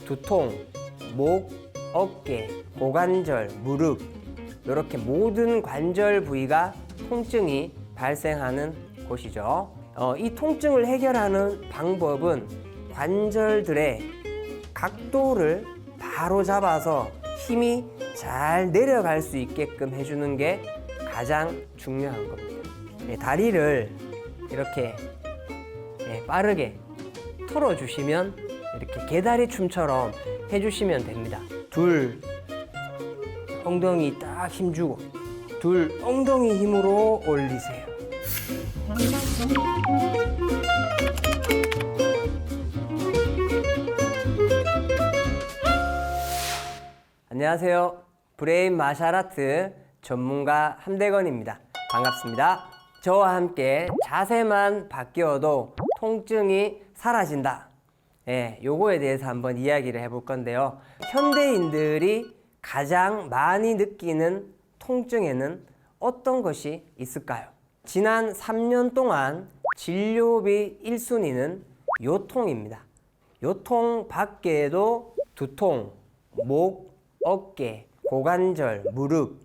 두통, 목, 어깨, 고관절, 무릎 이렇게 모든 관절 부위가 통증이 발생하는 곳이죠. 이 통증을 해결하는 방법은 관절들의 각도를 바로 잡아서 힘이 잘 내려갈 수 있게끔 해주는 게 가장 중요한 겁니다. 다리를 이렇게 빠르게 틀어주시면 이렇게 개다리 춤처럼 해주시면 됩니다. 둘, 엉덩이 딱 힘주고, 둘, 엉덩이 힘으로 올리세요. 안녕하세요. 브레인 마샬아트 전문가 함대건입니다. 반갑습니다. 저와 함께 자세만 바뀌어도 통증이 사라진다. 요거에 대해서 한번 이야기를 해볼 건데요. 현대인들이 가장 많이 느끼는 통증에는 어떤 것이 있을까요? 지난 3년 동안 진료비 1순위는 요통입니다. 요통 밖에도 두통, 목, 어깨, 고관절, 무릎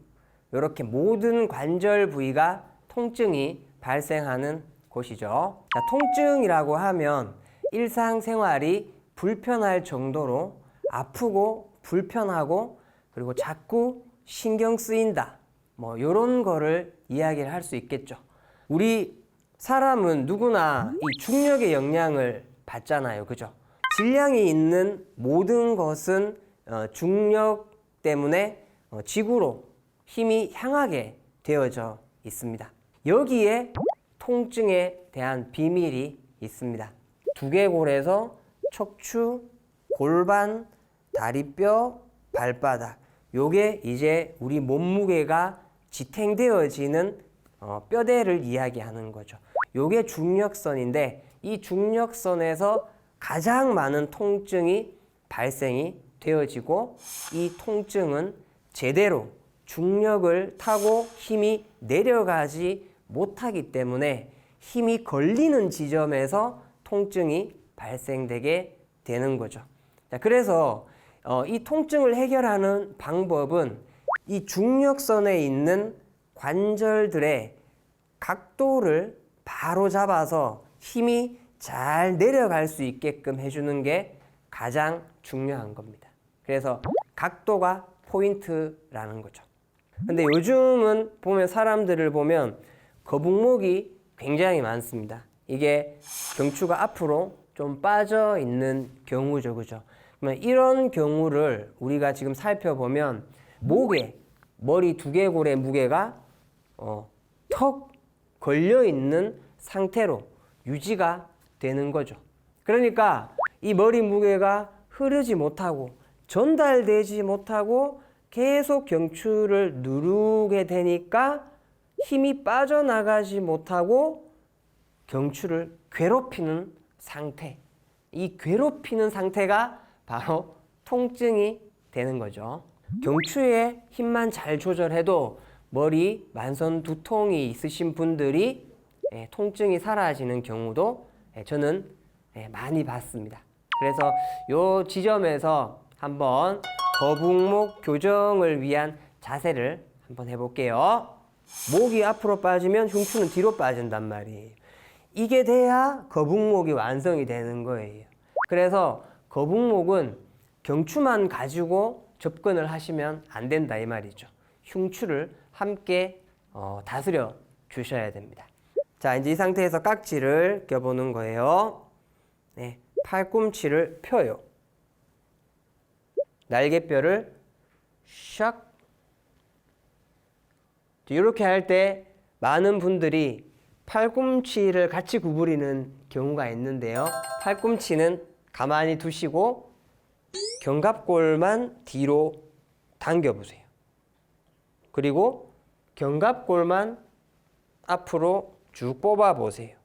이렇게 모든 관절 부위가 통증이 발생하는 곳이죠. 자, 통증이라고 하면 일상생활이 불편할 정도로 아프고 불편하고 그리고 자꾸 신경 쓰인다. 이런 거를 이야기를 할 수 있겠죠. 우리 사람은 누구나 이 중력의 영향을 받잖아요. 그죠? 질량이 있는 모든 것은 중력 때문에 지구로 힘이 향하게 되어져 있습니다. 여기에 통증에 대한 비밀이 있습니다. 두개골에서 척추, 골반, 다리뼈, 발바닥 요게 이제 우리 몸무게가 지탱되어지는 뼈대를 이야기하는 거죠. 요게 중력선인데 이 중력선에서 가장 많은 통증이 발생이 되어지고 이 통증은 제대로 중력을 타고 힘이 내려가지 못하기 때문에 힘이 걸리는 지점에서 통증이 발생되게 되는 거죠. 자, 그래서 이 통증을 해결하는 방법은 이 중력선에 있는 관절들의 각도를 바로 잡아서 힘이 잘 내려갈 수 있게끔 해주는 게 가장 중요한 겁니다. 그래서 각도가 포인트라는 거죠. 근데 요즘은 보면 사람들을 보면 거북목이 굉장히 많습니다. 이게 경추가 앞으로 좀 빠져 있는 경우죠. 그죠? 그러면 이런 경우를 우리가 지금 살펴보면 목에 머리 두개골의 무게가 턱 걸려 있는 상태로 유지가 되는 거죠. 그러니까 이 머리 무게가 흐르지 못하고 전달되지 못하고 계속 경추를 누르게 되니까 힘이 빠져나가지 못하고 경추를 괴롭히는 상태. 이 괴롭히는 상태가 바로 통증이 되는 거죠. 경추의 힘만 잘 조절해도 머리 만선 두통이 있으신 분들이 통증이 사라지는 경우도 저는 많이 봤습니다. 그래서 이 지점에서 한번 거북목 교정을 위한 자세를 한번 해볼게요. 목이 앞으로 빠지면 흉추는 뒤로 빠진단 말이에요. 이게 돼야 거북목이 완성이 되는 거예요. 그래서 거북목은 경추만 가지고 접근을 하시면 안 된다 이 말이죠. 흉추를 함께 다스려 주셔야 됩니다. 자, 이제 이 상태에서 깍지를 껴보는 거예요. 팔꿈치를 펴요. 날개뼈를 샥. 이렇게 할 때 많은 분들이 팔꿈치를 같이 구부리는 경우가 있는데요. 팔꿈치는 가만히 두시고 견갑골만 뒤로 당겨보세요. 그리고 견갑골만 앞으로 쭉 뽑아보세요.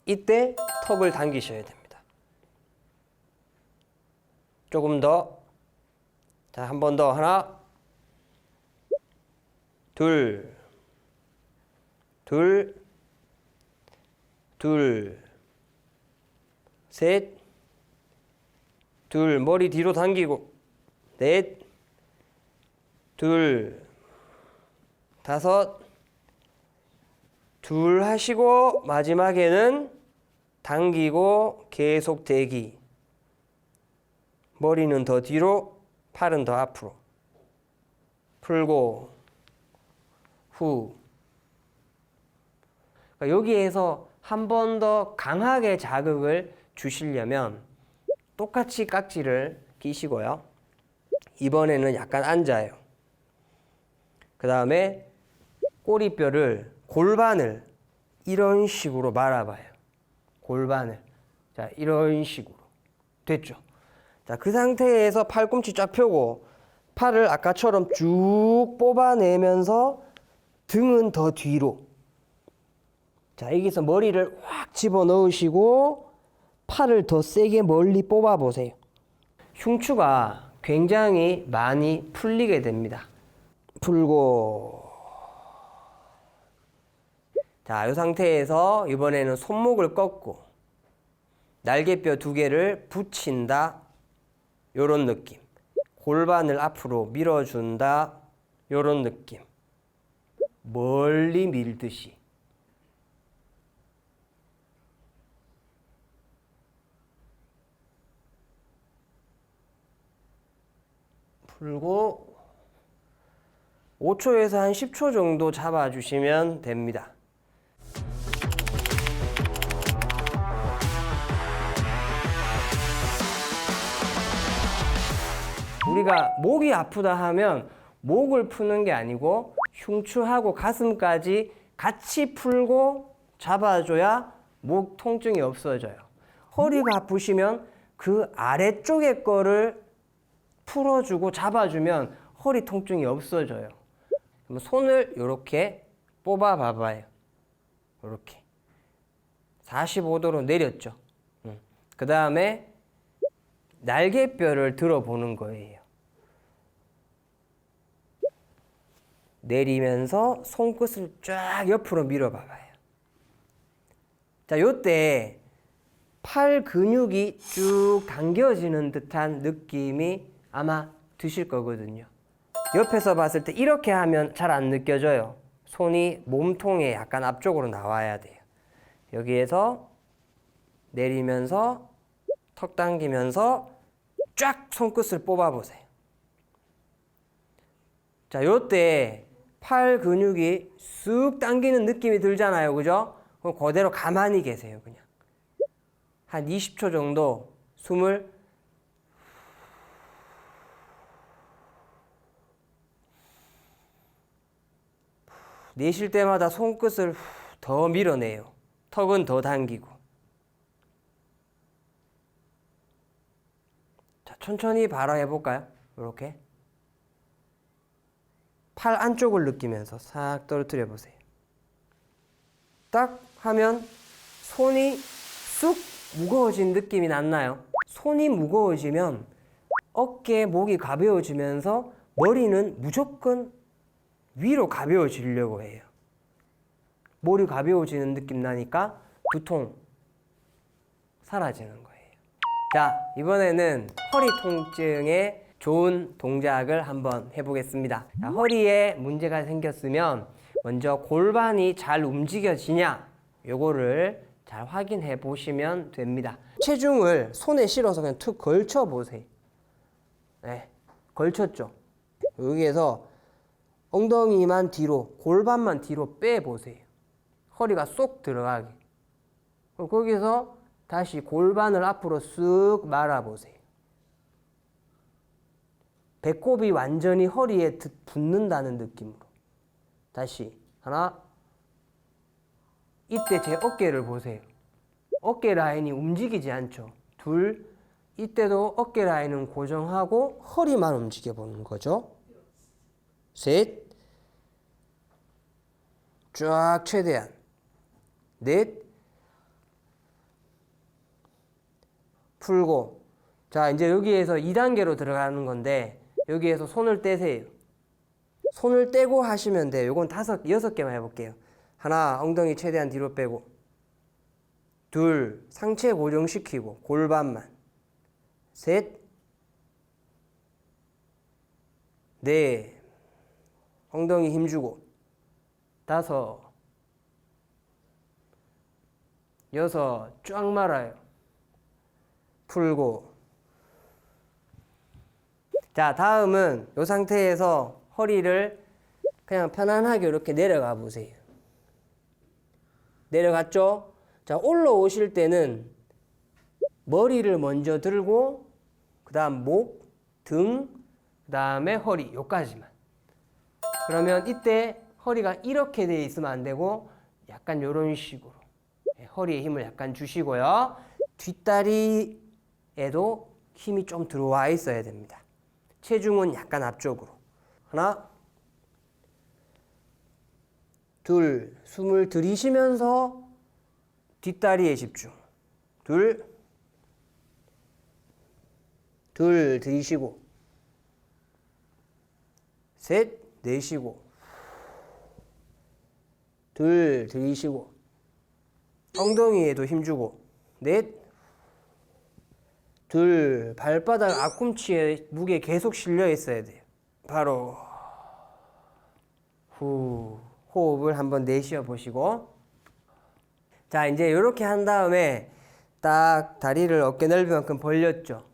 이때 턱을 당기셔야 됩니다. 조금 더. 자, 한 번 더. 하나, 둘, 둘, 둘, 셋, 둘, 머리 뒤로 당기고, 넷, 둘, 다섯, 둘 하시고 마지막에는 당기고 계속 대기. 머리는 더 뒤로, 팔은 더 앞으로. 풀고 후. 그러니까 여기에서 한 번 더 강하게 자극을 주시려면 똑같이 깍지를 끼시고요. 이번에는 약간 앉아요. 그 다음에 꼬리뼈를, 골반을 이런 식으로 말아봐요. 골반을. 자, 이런 식으로. 됐죠? 자, 그 상태에서 팔꿈치 쫙 펴고 팔을 아까처럼 쭉 뽑아내면서 등은 더 뒤로. 자, 여기서 머리를 확 집어넣으시고 팔을 더 세게 멀리 뽑아보세요. 흉추가 굉장히 많이 풀리게 됩니다. 풀고. 자, 이 상태에서 이번에는 손목을 꺾고 날개뼈 두 개를 붙인다. 요런 느낌. 골반을 앞으로 밀어준다. 요런 느낌. 멀리 밀듯이. 풀고 5초에서 한 10초 정도 잡아주시면 됩니다. 우리가 목이 아프다 하면 목을 푸는 게 아니고 흉추하고 가슴까지 같이 풀고 잡아줘야 목 통증이 없어져요. 허리가 아프시면 그 아래쪽에 거를 풀어주고 잡아주면 허리 통증이 없어져요. 그럼 손을 이렇게 뽑아 봐봐요. 이렇게 45도로 내렸죠. 그 다음에 날개뼈를 들어보는 거예요. 내리면서 손끝을 쫙 옆으로 밀어봐봐요. 자, 요때 팔 근육이 쭉 당겨지는 듯한 느낌이 아마 드실 거거든요. 옆에서 봤을 때 이렇게 하면 잘 안 느껴져요. 손이 몸통에 약간 앞쪽으로 나와야 돼요. 여기에서 내리면서 턱 당기면서 쫙 손끝을 뽑아보세요. 자, 요때 팔 근육이 쑥 당기는 느낌이 들잖아요. 그죠? 그럼 그대로 가만히 계세요. 그냥 한 20초 정도 숨을 내쉴 때마다 손끝을 더 밀어내요. 턱은 더 당기고. 자, 천천히 바로 해볼까요? 이렇게. 팔 안쪽을 느끼면서 싹 떨어뜨려 보세요. 딱 하면 손이 쑥 무거워진 느낌이 났나요? 손이 무거워지면 어깨, 목이 가벼워지면서 머리는 무조건 위로 가벼워지려고 해요. 머리 가벼워지는 느낌 나니까 두통 사라지는 거예요. 자, 이번에는 허리 통증에 좋은 동작을 한번 해보겠습니다. 자, 허리에 문제가 생겼으면 먼저 골반이 잘 움직여지냐 요거를 잘 확인해 보시면 됩니다. 체중을 손에 실어서 그냥 툭 걸쳐 보세요. 네, 걸쳤죠. 여기에서 엉덩이만 뒤로, 골반만 뒤로 빼보세요. 허리가 쏙 들어가게. 거기서 다시 골반을 앞으로 쓱 말아보세요. 배꼽이 완전히 허리에 붙는다는 느낌으로. 다시 하나. 이때 제 어깨를 보세요. 어깨 라인이 움직이지 않죠. 둘. 이때도 어깨 라인은 고정하고 허리만 움직여 보는 거죠. 셋. 쫙 최대한. 넷. 풀고. 자, 이제 여기에서 2단계로 들어가는 건데 여기에서 손을 떼세요. 손을 떼고 하시면 돼요. 이건 6개만 해볼게요. 하나, 엉덩이 최대한 뒤로 빼고. 둘, 상체 고정시키고 골반만. 셋, 넷, 엉덩이 힘주고, 다섯, 여섯, 쫙 말아요. 풀고. 자, 다음은 이 상태에서 허리를 그냥 편안하게 이렇게 내려가 보세요. 내려갔죠? 자, 올라오실 때는 머리를 먼저 들고 그 다음 목, 등, 그 다음에 허리 요까지만. 그러면 이때 허리가 이렇게 돼 있으면 안 되고 약간 요런 식으로 허리에 힘을 약간 주시고요. 뒷다리에도 힘이 좀 들어와 있어야 됩니다. 체중은 약간 앞쪽으로. 하나, 둘, 숨을 들이쉬면서 뒷다리에 집중. 둘, 들이쉬고. 셋, 내쉬고. 둘, 들이쉬고. 엉덩이에도 힘주고. 넷, 둘, 발바닥 앞꿈치에 무게 계속 실려 있어야 돼요. 바로 후, 호흡을 한번 내쉬어 보시고. 자, 이제 이렇게 한 다음에 딱 다리를 어깨 넓이만큼 벌렸죠.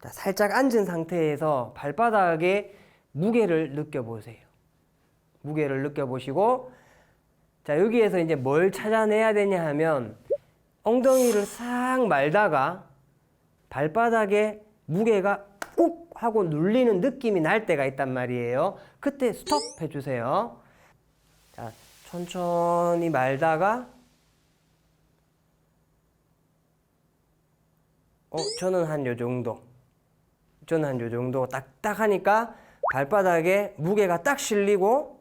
자, 살짝 앉은 상태에서 발바닥에 무게를 느껴보세요. 무게를 느껴보시고, 자, 여기에서 이제 뭘 찾아내야 되냐 하면 엉덩이를 싹 말다가 발바닥에 무게가 꾹 하고 눌리는 느낌이 날 때가 있단 말이에요. 그때 스톱 해주세요. 자, 천천히 말다가 저는 한 요 정도. 저는 한 요 정도 딱딱 하니까 발바닥에 무게가 딱 실리고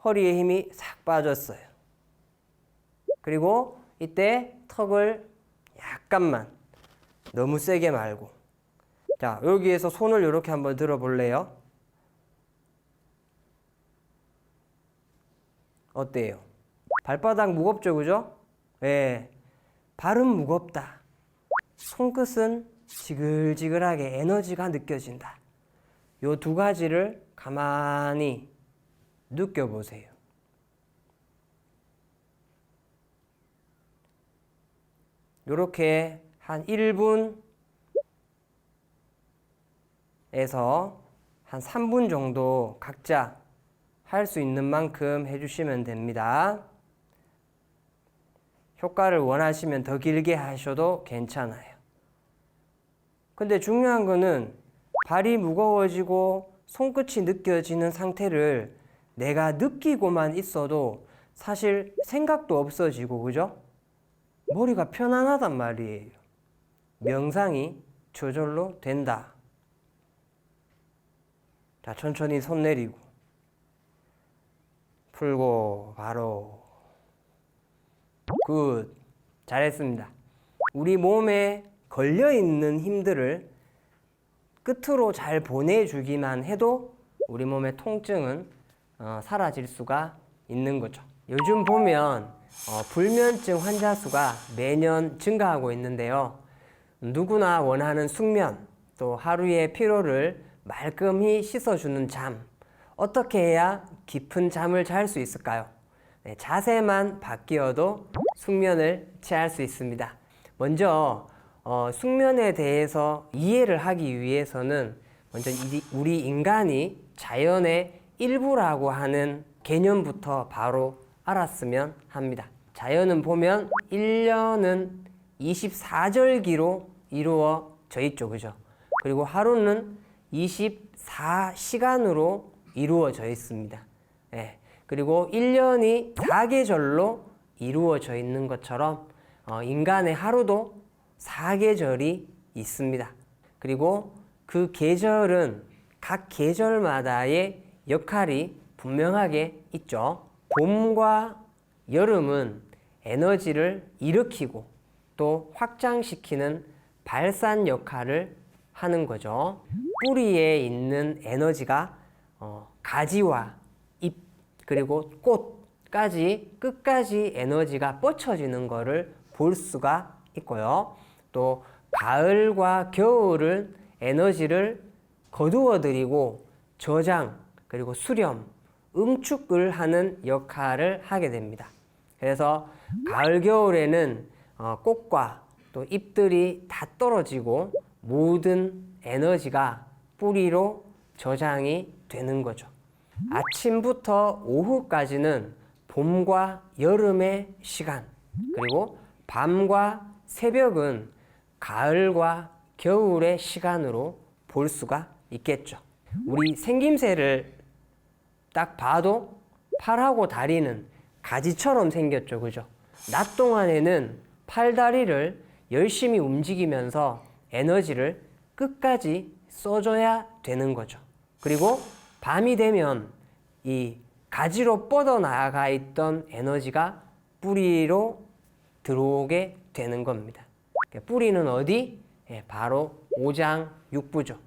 허리에 힘이 싹 빠졌어요. 그리고 이때 턱을 약간만, 너무 세게 말고. 자, 여기에서 손을 이렇게 한번 들어 볼래요? 어때요? 발바닥 무겁죠, 그죠? 예. 발은 무겁다. 손끝은 지글지글하게 에너지가 느껴진다. 요 두 가지를 가만히 느껴보세요. 요렇게 한 1분에서 한 3분 정도 각자 할 수 있는 만큼 해주시면 됩니다. 효과를 원하시면 더 길게 하셔도 괜찮아요. 근데 중요한 거는 발이 무거워지고 손끝이 느껴지는 상태를 내가 느끼고만 있어도 사실 생각도 없어지고, 그죠? 머리가 편안하단 말이에요. 명상이 저절로 된다. 자, 천천히 손 내리고 풀고 바로. 굿. 잘했습니다. 우리 몸에 걸려있는 힘들을 끝으로 잘 보내주기만 해도 우리 몸의 통증은 사라질 수가 있는 거죠. 요즘 보면 불면증 환자 수가 매년 증가하고 있는데요. 누구나 원하는 숙면, 또 하루의 피로를 말끔히 씻어주는 잠, 어떻게 해야 깊은 잠을 잘 수 있을까요? 네, 자세만 바뀌어도 숙면을 취할 수 있습니다. 먼저 숙면에 대해서 이해를 하기 위해서는 먼저 우리 인간이 자연의 일부라고 하는 개념부터 바로 알았으면 합니다. 자연은 보면 1년은 24절기로 이루어져 있죠, 그죠? 그리고 하루는 24시간으로 이루어져 있습니다. 네. 그리고 1년이 4계절로 이루어져 있는 것처럼 인간의 하루도 4계절이 있습니다. 그리고 그 계절은 각 계절마다의 역할이 분명하게 있죠. 봄과 여름은 에너지를 일으키고 또 확장시키는 발산 역할을 하는 거죠. 뿌리에 있는 에너지가 가지와 잎 그리고 꽃까지 끝까지 에너지가 뻗쳐지는 것을 볼 수가 있고요. 또 가을과 겨울은 에너지를 거두어들이고 저장, 그리고 수렴, 응축을 하는 역할을 하게 됩니다. 그래서 가을, 겨울에는 꽃과 또 잎들이 다 떨어지고 모든 에너지가 뿌리로 저장이 되는 거죠. 아침부터 오후까지는 봄과 여름의 시간, 그리고 밤과 새벽은 가을과 겨울의 시간으로 볼 수가 있겠죠. 우리 생김새를 딱 봐도 팔하고 다리는 가지처럼 생겼죠. 그죠? 낮 동안에는 팔, 다리를 열심히 움직이면서 에너지를 끝까지 써줘야 되는 거죠. 그리고 밤이 되면 이 가지로 뻗어나가 있던 에너지가 뿌리로 들어오게 되는 겁니다. 뿌리는 어디? 바로 오장육부죠.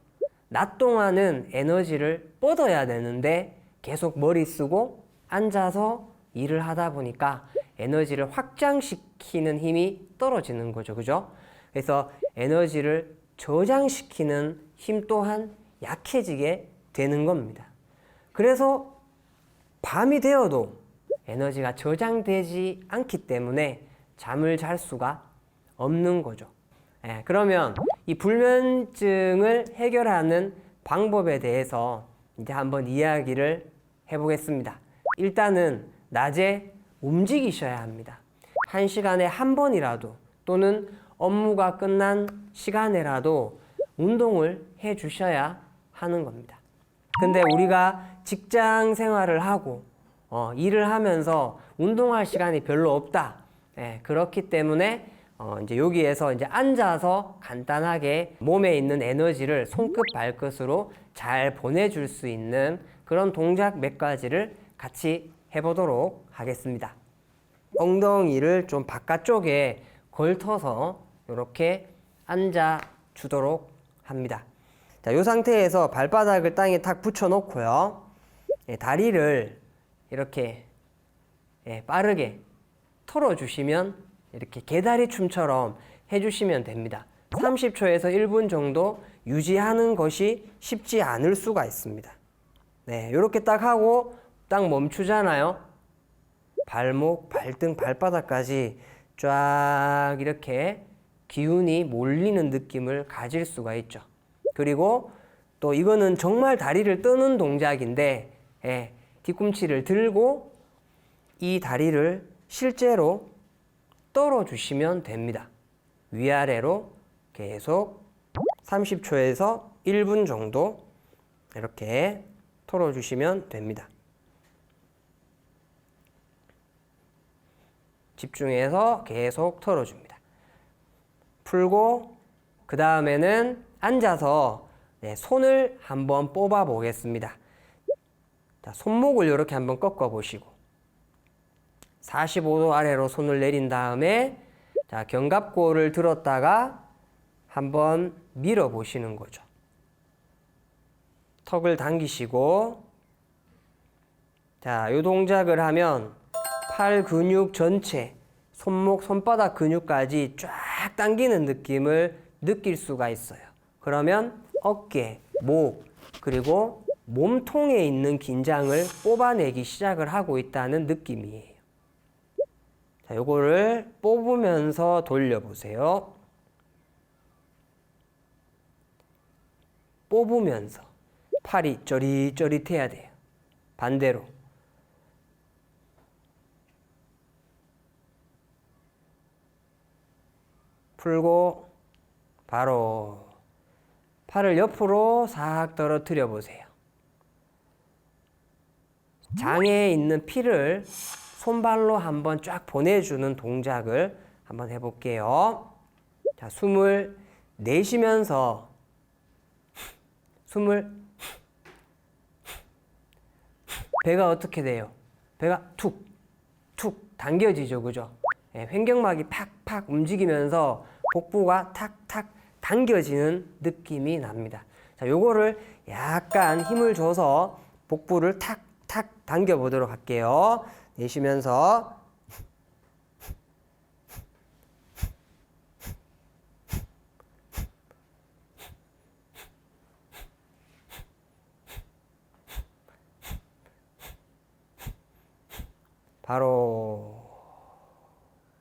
낮 동안은 에너지를 뻗어야 되는데 계속 머리 쓰고 앉아서 일을 하다 보니까 에너지를 확장시키는 힘이 떨어지는 거죠. 그죠? 그래서 에너지를 저장시키는 힘 또한 약해지게 되는 겁니다. 그래서 밤이 되어도 에너지가 저장되지 않기 때문에 잠을 잘 수가 없는 거죠. 그러면 이 불면증을 해결하는 방법에 대해서 이제 한번 이야기를 해보겠습니다. 일단은 낮에 움직이셔야 합니다. 1시간에 한 번이라도 또는 업무가 끝난 시간에라도 운동을 해 주셔야 하는 겁니다. 근데 우리가 직장 생활을 하고 일을 하면서 운동할 시간이 별로 없다. 그렇기 때문에 이제 여기에서 이제 앉아서 간단하게 몸에 있는 에너지를 손끝 발끝으로 잘 보내줄 수 있는 그런 동작 몇 가지를 같이 해보도록 하겠습니다. 엉덩이를 좀 바깥쪽에 걸터서 이렇게 앉아 주도록 합니다. 자, 이 상태에서 발바닥을 땅에 탁 붙여 놓고요. 다리를 이렇게 빠르게 털어 주시면 이렇게 개다리 춤처럼 해주시면 됩니다. 30초에서 1분 정도 유지하는 것이 쉽지 않을 수가 있습니다. 네, 이렇게 딱 하고 딱 멈추잖아요. 발목, 발등, 발바닥까지 쫙 이렇게 기운이 몰리는 느낌을 가질 수가 있죠. 그리고 또 이거는 정말 다리를 뜨는 동작인데 뒤꿈치를 들고 이 다리를 실제로 떨어 주시면 됩니다. 위아래로 계속 30초에서 1분 정도 이렇게 털어 주시면 됩니다. 집중해서 계속 털어줍니다. 풀고 그 다음에는 앉아서 손을 한번 뽑아 보겠습니다. 자, 손목을 이렇게 한번 꺾어 보시고 45도 아래로 손을 내린 다음에 자, 견갑골을 들었다가 한번 밀어 보시는 거죠. 턱을 당기시고 자, 이 동작을 하면 팔 근육 전체, 손목, 손바닥 근육까지 쫙 당기는 느낌을 느낄 수가 있어요. 그러면 어깨, 목, 그리고 몸통에 있는 긴장을 뽑아내기 시작을 하고 있다는 느낌이에요. 자, 요거를 뽑으면서 돌려보세요. 뽑으면서 팔이 쪼릿쪼릿해야 돼요. 반대로. 풀고 바로 팔을 옆으로 싹 떨어뜨려 보세요. 장에 있는 피를 손발로 한번 쫙 보내주는 동작을 한번 해볼게요. 자, 숨을 내쉬면서 숨을 배가 어떻게 돼요? 배가 툭툭 당겨지죠, 그죠? 횡격막이 팍팍 움직이면서 복부가 탁탁 당겨지는 느낌이 납니다. 자, 요거를 약간 힘을 줘서 복부를 탁탁 당겨 보도록 할게요. 내쉬면서 바로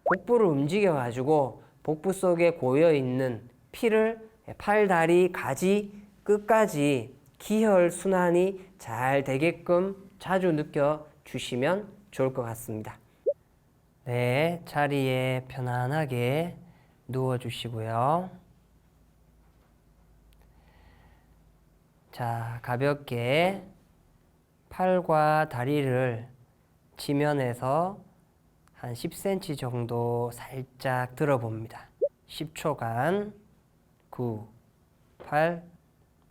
복부를 움직여 가지고 복부 속에 고여 있는 피를 팔, 다리, 가지 끝까지 기혈 순환이 잘 되게끔 자주 느껴 주시면 좋을 것 같습니다. 네, 자리에 편안하게 누워 주시고요. 자, 가볍게 팔과 다리를 지면에서 한 10cm 정도 살짝 들어봅니다. 10초간 9, 8,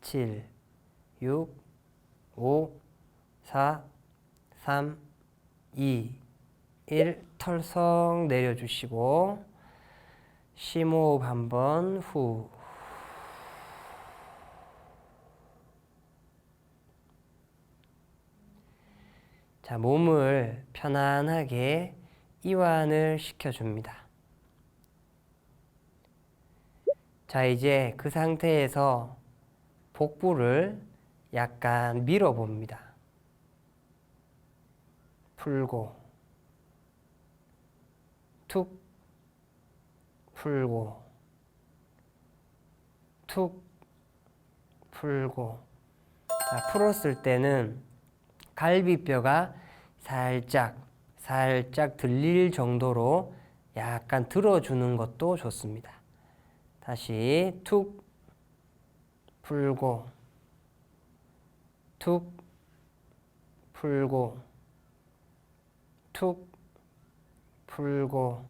7, 6, 5, 4, 3, 2, 1 털썩 내려주시고 심호흡 한번 후. 자, 몸을 편안하게 이완을 시켜줍니다. 자, 이제 그 상태에서 복부를 약간 밀어봅니다. 풀고 툭 풀고 툭 풀고. 자, 풀었을 때는 갈비뼈가 살짝 들릴 정도로 약간 들어주는 것도 좋습니다. 다시 툭 풀고 툭 풀고 툭 풀고.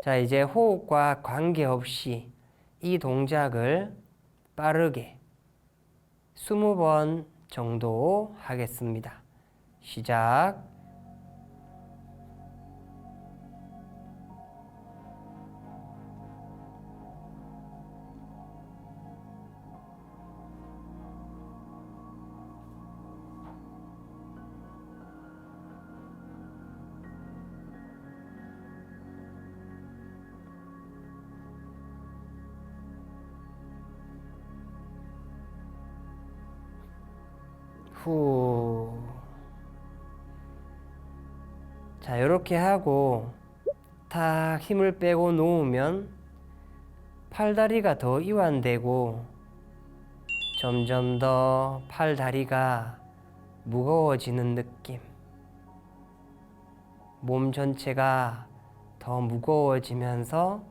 자, 이제 호흡과 관계없이 이 동작을 빠르게 20번 정도 하겠습니다. 시작. 후. 자, 이렇게 하고 탁 힘을 빼고 놓으면 팔다리가 더 이완되고 점점 더 팔다리가 무거워지는 느낌. 몸 전체가 더 무거워지면서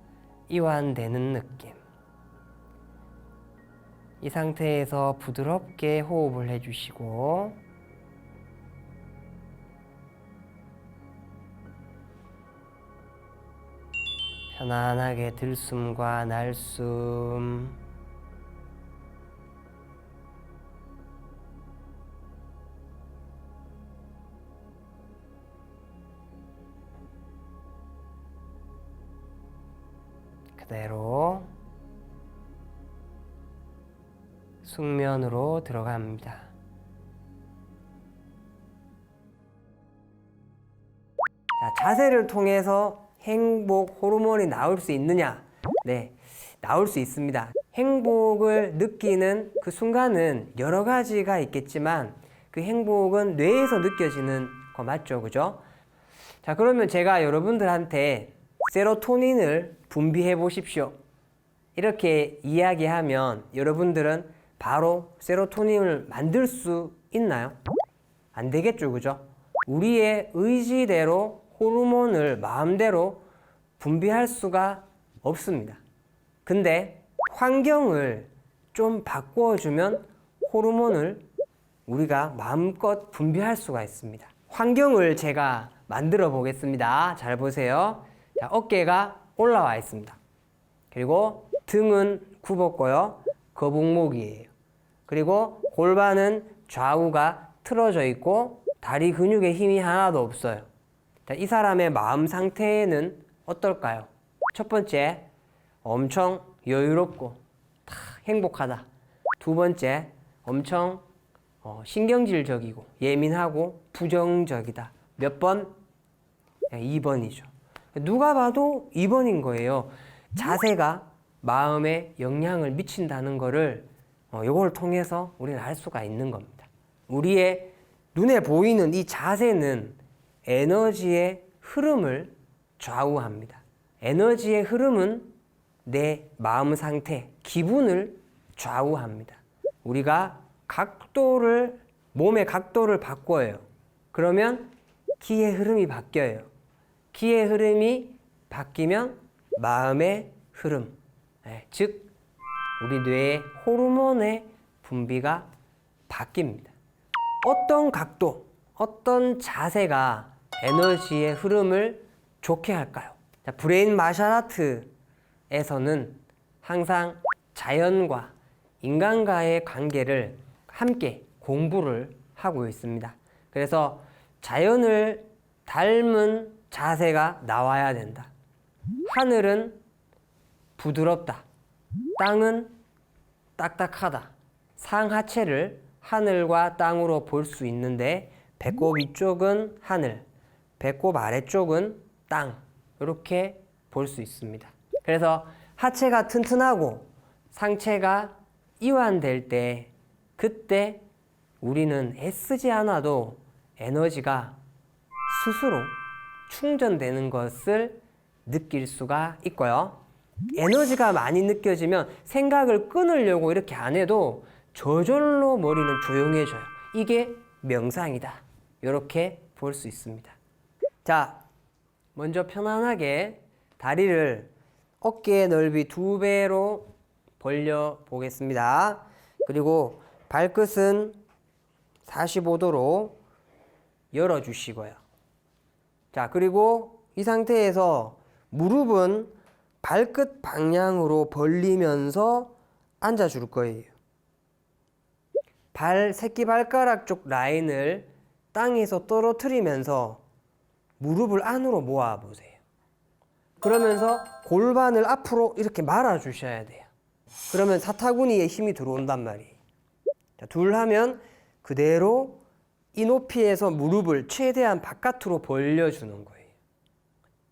이완되는 느낌. 이 상태에서 부드럽게 호흡을 해주시고 편안하게 들숨과 날숨. 그대로 숙면으로 들어갑니다. 자, 자세를 통해서 행복 호르몬이 나올 수 있느냐? 네, 나올 수 있습니다. 행복을 느끼는 그 순간은 여러 가지가 있겠지만 그 행복은 뇌에서 느껴지는 거 맞죠? 그죠? 자, 그러면 제가 여러분들한테 세로토닌을 분비해 보십시오. 이렇게 이야기하면 여러분들은 바로 세로토닌을 만들 수 있나요? 안 되겠죠, 그죠? 우리의 의지대로 호르몬을 마음대로 분비할 수가 없습니다. 근데 환경을 좀 바꿔주면 호르몬을 우리가 마음껏 분비할 수가 있습니다. 환경을 제가 만들어 보겠습니다. 잘 보세요. 자, 어깨가 올라와 있습니다. 그리고 등은 굽었고요. 거북목이에요. 그리고 골반은 좌우가 틀어져 있고 다리 근육에 힘이 하나도 없어요. 자, 이 사람의 마음 상태는 어떨까요? 첫 번째, 엄청 여유롭고 행복하다. 두 번째, 엄청 신경질적이고 예민하고 부정적이다. 몇 번? 2번이죠. 누가 봐도 2번인 거예요. 자세가 마음에 영향을 미친다는 거를 이걸 통해서 우리는 알 수가 있는 겁니다. 우리의 눈에 보이는 이 자세는 에너지의 흐름을 좌우합니다. 에너지의 흐름은 내 마음 상태, 기분을 좌우합니다. 우리가 몸의 각도를 바꿔요. 그러면 기의 흐름이 바뀌어요. 기의 흐름이 바뀌면 마음의 흐름, 즉 우리 뇌의 호르몬의 분비가 바뀝니다. 어떤 각도, 어떤 자세가 에너지의 흐름을 좋게 할까요? 자, 브레인 마셜 아트에서는 항상 자연과 인간과의 관계를 함께 공부를 하고 있습니다. 그래서 자연을 닮은 자세가 나와야 된다. 하늘은 부드럽다. 땅은 딱딱하다. 상하체를 하늘과 땅으로 볼 수 있는데 배꼽 위쪽은 하늘, 배꼽 아래쪽은 땅, 이렇게 볼 수 있습니다. 그래서 하체가 튼튼하고 상체가 이완될 때, 그때 우리는 애쓰지 않아도 에너지가 스스로 충전되는 것을 느낄 수가 있고요. 에너지가 많이 느껴지면 생각을 끊으려고 이렇게 안 해도 저절로 머리는 조용해져요. 이게 명상이다. 이렇게 볼 수 있습니다. 자, 먼저 편안하게 다리를 어깨 넓이 2배로 벌려 보겠습니다. 그리고 발끝은 45도로 열어주시고요. 자, 그리고 이 상태에서 무릎은 발끝 방향으로 벌리면서 앉아줄 거예요. 새끼발가락 쪽 라인을 땅에서 떨어뜨리면서 무릎을 안으로 모아보세요. 그러면서 골반을 앞으로 이렇게 말아주셔야 돼요. 그러면 사타구니에 힘이 들어온단 말이에요. 자, 둘 하면 그대로 이 높이에서 무릎을 최대한 바깥으로 벌려주는 거예요.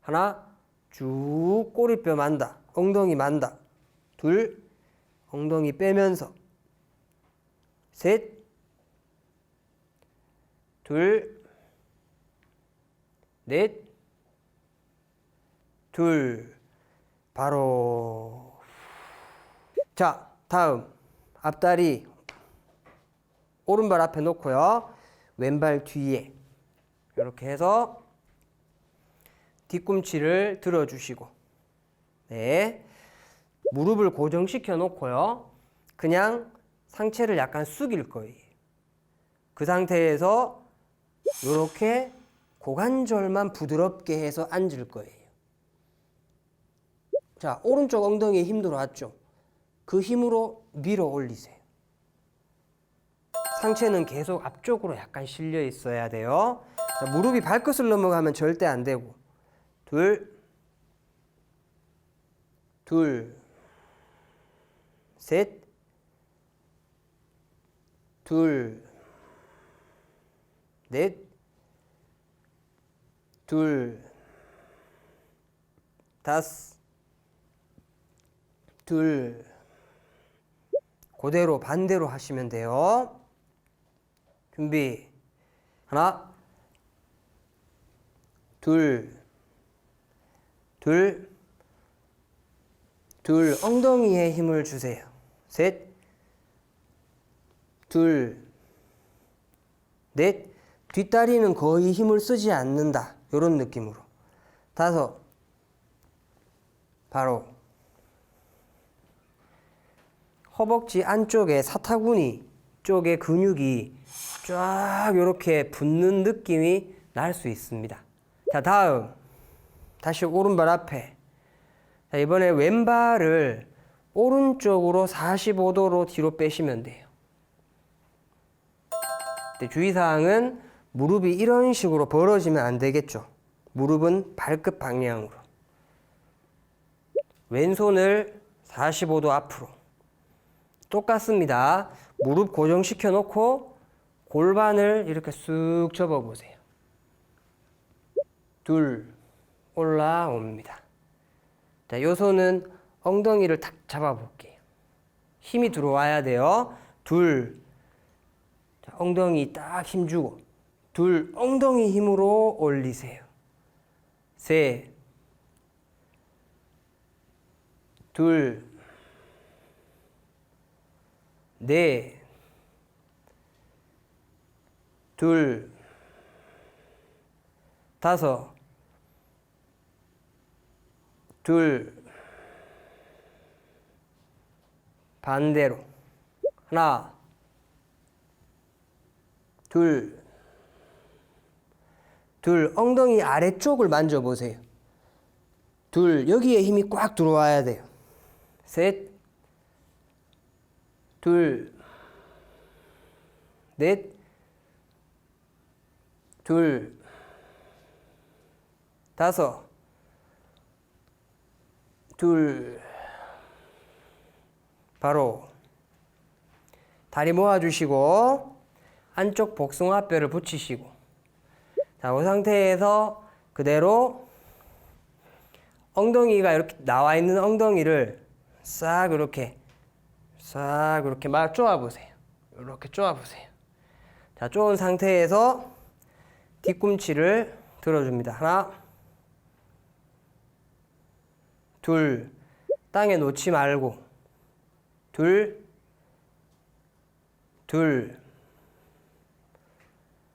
하나, 쭉 꼬리뼈 만다. 엉덩이 만다. 둘, 엉덩이 빼면서. 셋, 둘, 넷, 둘, 바로. 자, 다음 앞다리 오른발 앞에 놓고요. 왼발 뒤에 이렇게 해서 뒤꿈치를 들어주시고, 네, 무릎을 고정시켜 놓고요. 그냥 상체를 약간 숙일 거예요. 그 상태에서 이렇게 고관절만 부드럽게 해서 앉을 거예요. 자, 오른쪽 엉덩이에 힘 들어왔죠? 그 힘으로 밀어 올리세요. 상체는 계속 앞쪽으로 약간 실려 있어야 돼요. 자, 무릎이 발끝을 넘어가면 절대 안 되고. 둘, 셋, 둘, 넷, 둘, 다섯, 둘. 그대로 반대로 하시면 돼요. 준비. 하나, 둘, 엉덩이에 힘을 주세요. 셋, 둘, 넷. 뒷다리는 거의 힘을 쓰지 않는다. 이런 느낌으로. 다섯, 바로. 허벅지 안쪽에 사타구니 쪽에 근육이 쫙 이렇게 붙는 느낌이 날 수 있습니다. 자, 다음 다시 오른발 앞에. 자, 이번에 왼발을 오른쪽으로 45도로 뒤로 빼시면 돼요. 주의사항은 무릎이 이런 식으로 벌어지면 안 되겠죠. 무릎은 발끝 방향으로. 왼손을 45도 앞으로. 똑같습니다. 무릎 고정시켜 놓고 골반을 이렇게 쑥 접어 보세요. 둘, 올라옵니다. 자, 요 손은 엉덩이를 탁 잡아 볼게요. 힘이 들어와야 돼요. 둘, 자, 엉덩이 딱 힘주고. 둘, 엉덩이 힘으로 올리세요. 셋, 둘, 넷, 둘, 다섯, 둘, 반대로. 하나, 둘, 둘, 엉덩이 아래쪽을 만져보세요. 둘, 여기에 힘이 꽉 들어와야 돼요. 셋, 둘, 넷, 둘, 다섯, 둘, 바로 다리 모아주시고 안쪽 복숭아뼈를 붙이시고, 자, 그 상태에서 그대로 엉덩이가 이렇게 나와 있는 엉덩이를 싹 이렇게 막 쪼아보세요. 이렇게 쪼아보세요. 자, 쪼은 상태에서 뒤꿈치를 들어줍니다. 하나, 둘, 땅에 놓지 말고, 둘, 둘,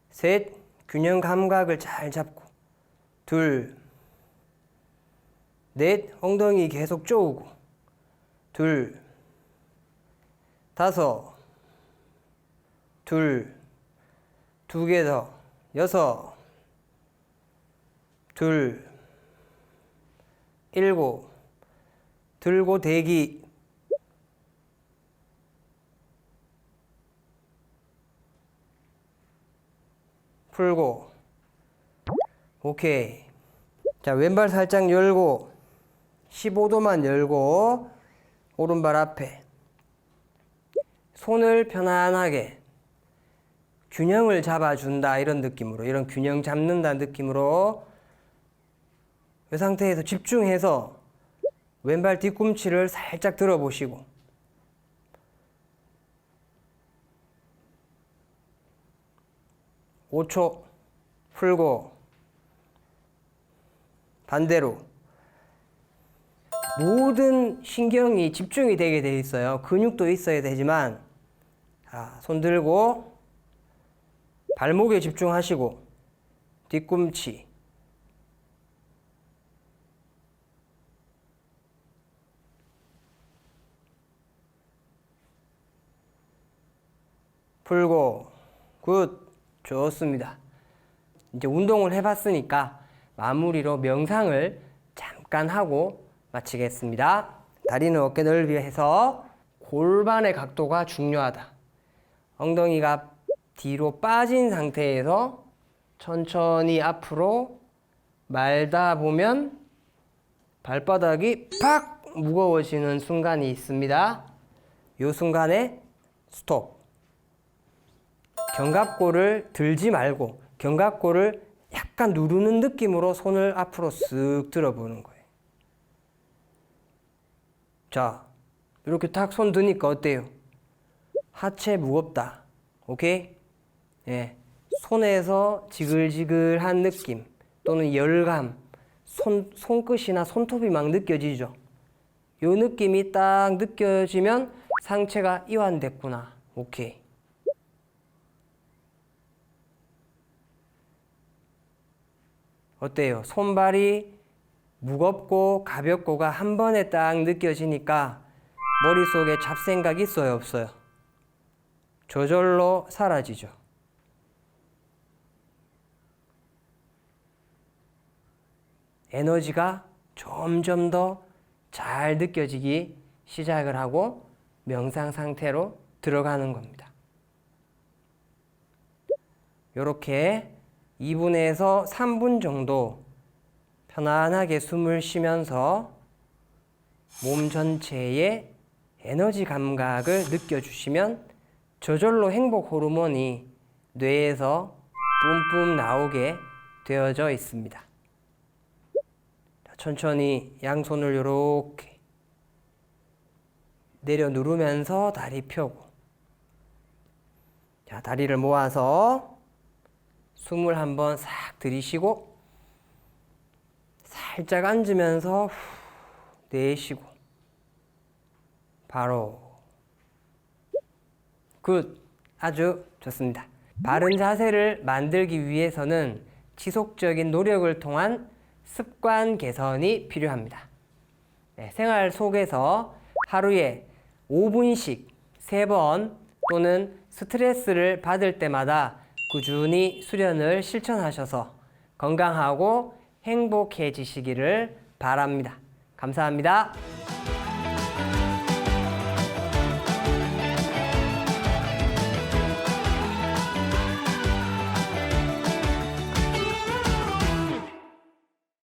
셋, 균형 감각을 잘 잡고, 둘, 넷, 엉덩이 계속 쪼우고, 둘, 다섯, 둘, 두 개 더, 여섯, 둘, 일곱, 들고 대기, 풀고, 오케이. 자, 왼발 살짝 열고 15도만 열고 오른발 앞에 손을 편안하게 균형을 잡아준다, 이런 느낌으로, 이런 균형 잡는다 느낌으로 이 상태에서 집중해서 왼발 뒤꿈치를 살짝 들어보시고, 5초 풀고 반대로. 모든 신경이 집중이 되게 돼 있어요. 근육도 있어야 되지만, 자, 손 들고 발목에 집중하시고 뒤꿈치, 풀고. 굿. 좋습니다. 이제 운동을 해봤으니까 마무리로 명상을 잠깐 하고 마치겠습니다. 다리는 어깨 넓이 해서 골반의 각도가 중요하다. 엉덩이가 뒤로 빠진 상태에서 천천히 앞으로 말다 보면 발바닥이 팍 무거워지는 순간이 있습니다. 이 순간에 스톱. 견갑골을 들지 말고 견갑골을 약간 누르는 느낌으로 손을 앞으로 쓱 들어보는 거예요. 자, 이렇게 탁 손 드니까 어때요? 하체 무겁다. 오케이? 예. 손에서 지글지글한 느낌 또는 열감, 손끝이나 손톱이 막 느껴지죠? 이 느낌이 딱 느껴지면 상체가 이완됐구나. 오케이. 어때요? 손발이 무겁고 가볍고가 한 번에 딱 느껴지니까 머릿속에 잡생각 있어요, 없어요? 저절로 사라지죠. 에너지가 점점 더 잘 느껴지기 시작을 하고 명상 상태로 들어가는 겁니다. 이렇게 2분에서 3분 정도 편안하게 숨을 쉬면서 몸 전체의 에너지 감각을 느껴주시면 저절로 행복 호르몬이 뇌에서 뿜뿜 나오게 되어져 있습니다. 천천히 양손을 이렇게 내려 누르면서 다리 펴고, 자, 다리를 모아서 숨을 한번 싹 들이쉬고 살짝 앉으면서 내쉬고 바로 굿. 아주 좋습니다. 바른 자세를 만들기 위해서는 지속적인 노력을 통한 습관 개선이 필요합니다. 네, 생활 속에서 하루에 5분씩 3번 또는 스트레스를 받을 때마다 꾸준히 수련을 실천하셔서 건강하고 행복해지시기를 바랍니다. 감사합니다.